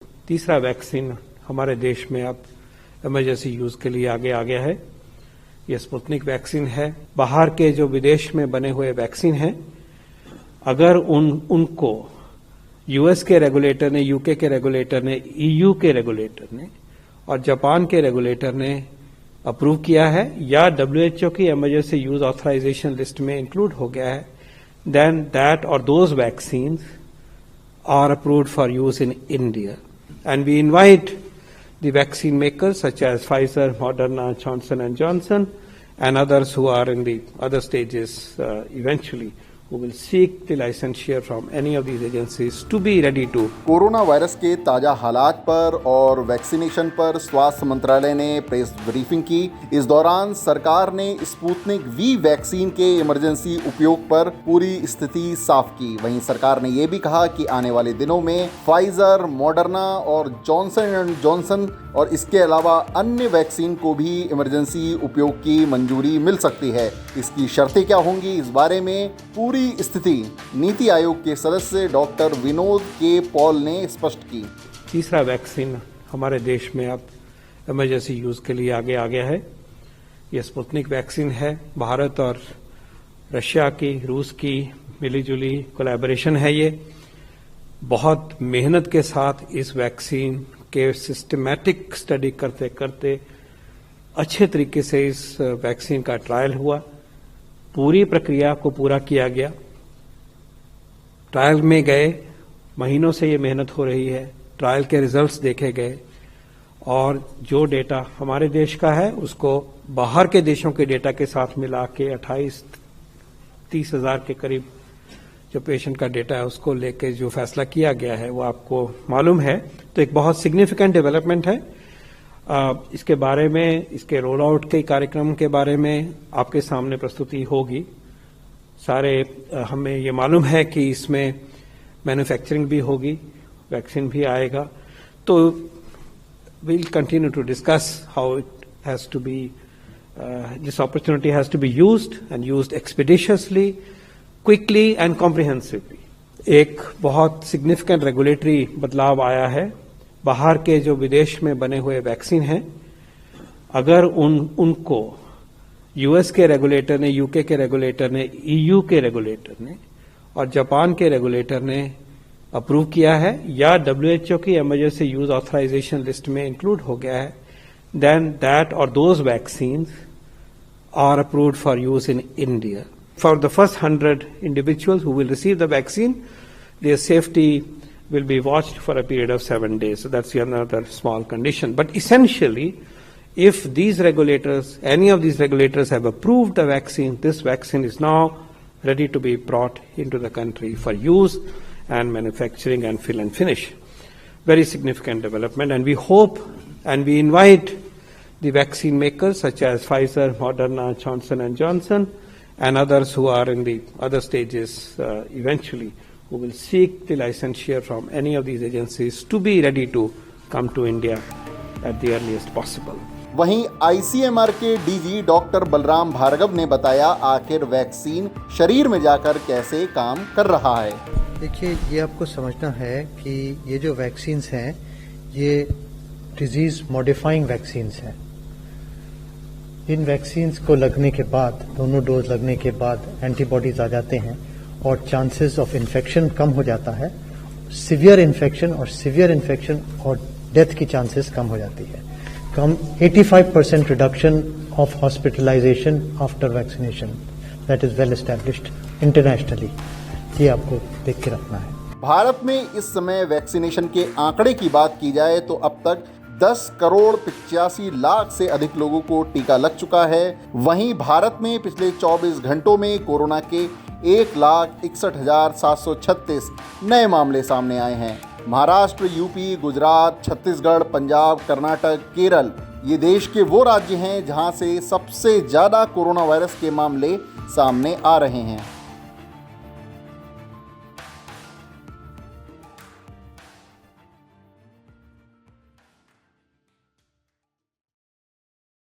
तीसरा वैक्सीन हमारे देश में अब इमरजेंसी यूज के लिए आगे आ गया है। ये स्पुतनिक वैक्सीन है। बाहर के जो विदेश में बने हुए वैक्सीन हैं, अगर उनको यूएस के रेगुलेटर ने, यूके के रेगुलेटर ने, ईयू के रेगुलेटर ने और जापान के रेगुलेटर ने अप्रूव किया है या डब्ल्यूएचओ की इमरजेंसी यूज ऑथराइजेशन लिस्ट में इंक्लूड हो गया है, देन दैट और those vaccines are approved for use in India. And we invite the vaccine makers such as Pfizer, Moderna, Johnson & Johnson and others who are in the other stages eventually, who will seek the licensure from any of these agencies to be ready to. Corona virus के ताज़ा हालात पर और vaccination पर स्वास्थ्य मंत्रालय ने press briefing की। इस दौरान सरकार ने स्पुतनिक वी वैक्सीन के इमरजेंसी उपयोग पर पूरी स्थिति साफ की। वहीं सरकार ने यह भी कहा कि आने वाले दिनों में फाइजर, मॉडर्ना और जॉनसन एंड जॉनसन और इसके अलावा अन्य वैक्सीन को भी इमरजेंसी उपयोग की मंजूरी मिल सकती है। इसकी शर्तें क्या होंगी, इस बारे में पूरी स्थिति नीति आयोग के सदस्य डॉक्टर विनोद के पॉल ने स्पष्ट की। तीसरा वैक्सीन हमारे देश में अब इमरजेंसी यूज के लिए आगे आ गया है। यह स्पुतनिक वैक्सीन है। भारत और रशिया की, रूस की मिलीजुली कोलैबोरेशन है। ये बहुत मेहनत के साथ इस वैक्सीन के सिस्टमैटिक स्टडी करते करते अच्छे तरीके से इस वैक्सीन का ट्रायल हुआ। पूरी प्रक्रिया को पूरा किया गया। ट्रायल में गए, महीनों से ये मेहनत हो रही है। ट्रायल के रिजल्ट्स देखे गए और जो डेटा हमारे देश का है उसको बाहर के देशों के डेटा के साथ मिला के 28-30 हजार के करीब जो पेशेंट का डेटा है उसको लेके जो फैसला किया गया है वो आपको मालूम है। तो एक बहुत सिग्निफिकेंट डेवलपमेंट है। इसके बारे में, इसके रोल आउट के कार्यक्रम के बारे में आपके सामने प्रस्तुति होगी। सारे हमें ये मालूम है कि इसमें मैन्युफैक्चरिंग भी होगी, वैक्सीन भी आएगा। तो we'll continue to discuss how it has to be, this opportunity has to be used and used expeditiously, quickly and comprehensively. एक बहुत सिग्निफिकेंट रेगुलेटरी बदलाव आया है। बाहर के जो विदेश में बने हुए वैक्सीन हैं, अगर उनको यूएस के रेगुलेटर ने, यूके के रेगुलेटर ने, ईयू के रेगुलेटर ने और जापान के रेगुलेटर ने अप्रूव किया है या डब्ल्यूएचओ की इमरजेंसी यूज ऑथराइजेशन लिस्ट में इंक्लूड हो गया है, देन दैट और those vaccines are approved for use in India. For the first 100 individuals who will receive the vaccine, their safety will be watched for a period of 7 days. So that's another small condition. But essentially, if these regulators, any of these regulators have approved the vaccine, this vaccine is now ready to be brought into the country for use and manufacturing and fill and finish. Very significant development, and we hope and we invite the vaccine makers such as Pfizer, Moderna, Johnson & Johnson and others who are in the other stages eventually, who will seek the licensure from any of these agencies to be ready to come to India at the earliest possible. वहीं ICMR के DG doctor Balram Bhargava ने बताया आखिर vaccine शरीर में जाकर कैसे काम कर रहा है। देखिए, ये आपको समझना है कि ये जो वैक्सीन्स हैं ये डिजीज मॉडिफाइंग वैक्सीन्स हैं। इन वैक्सीन्स को लगने के बाद, दोनों डोज लगने के बाद एंटीबॉडीज आ जाते हैं और चांसेस ऑफ इन्फेक्शन कम हो जाता है। सीवियर इन्फेक्शन और डेथ की चांसेस कम हो जाती है। कम 85% reduction of hospitalisation after vaccination, that is well established internationally. ये आपको देख के रखना है। भारत में इस समय वैक्सीनेशन के आंकड़े की बात की जाए तो अब तक 10 करोड़ 85 लाख से अधिक लोगों को टीका लग चुका है। वहीं भारत में पिछले 24 घंटों में कोरोना के 1,61,736 नए मामले सामने आए हैं। महाराष्ट्र, यूपी, गुजरात, छत्तीसगढ़, पंजाब, कर्नाटक, केरल ये देश के वो राज्य हैं जहां से सबसे ज़्यादा कोरोना वायरस के मामले सामने आ रहे हैं।